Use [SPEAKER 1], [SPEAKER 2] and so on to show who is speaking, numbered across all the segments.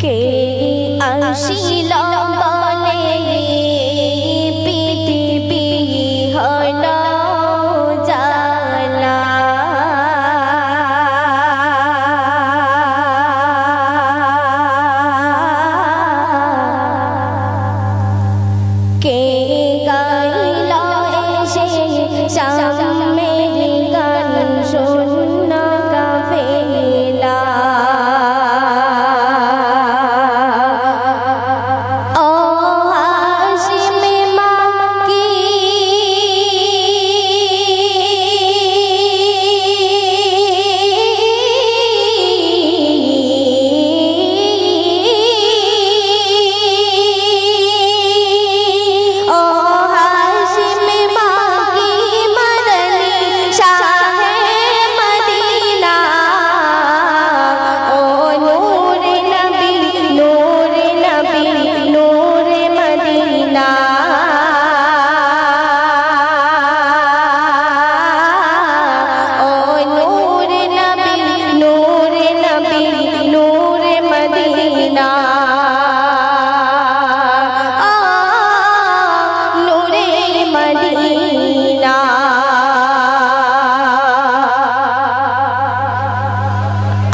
[SPEAKER 1] কে আসিল বলে পৃথিবী হল জালা। কে গাইল এসে শামের গান শূন্য কাফেলা।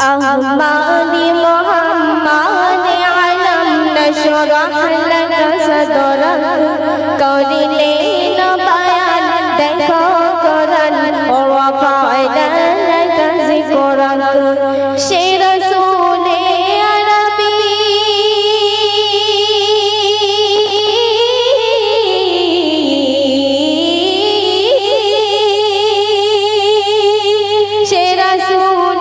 [SPEAKER 1] أحمد محمد علم نشرح لك صدرك كورلين بيان देखो कुरान ورفعنا لك ذكرك شي رسول عربي شي رسول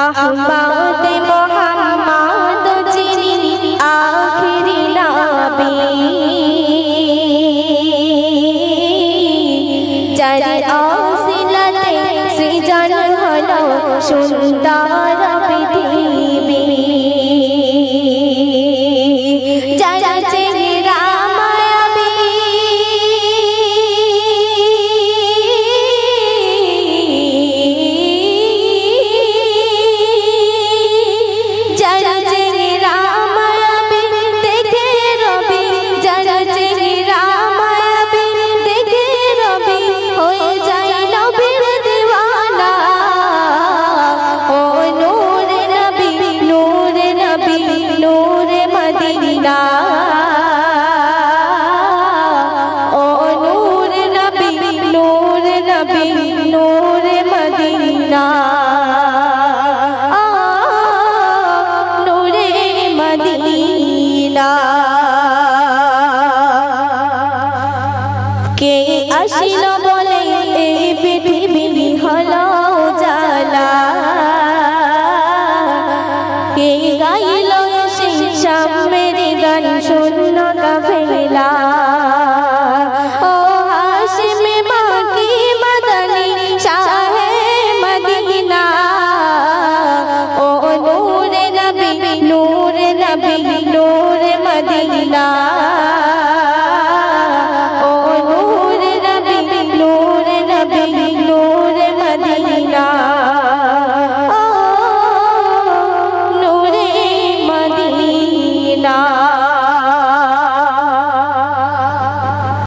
[SPEAKER 1] अहमद मोहम्मद जिनी आखिरी नबी जारी औसिलते सृजन हलो सुंदर पृथिवी जारी चेहरा मायावी नूर मदीना नूर मदीना के आशिल बोले ए पृथिवी हलो जाला के गाइल से शामेर गान शून्य काफेला नूर मदीना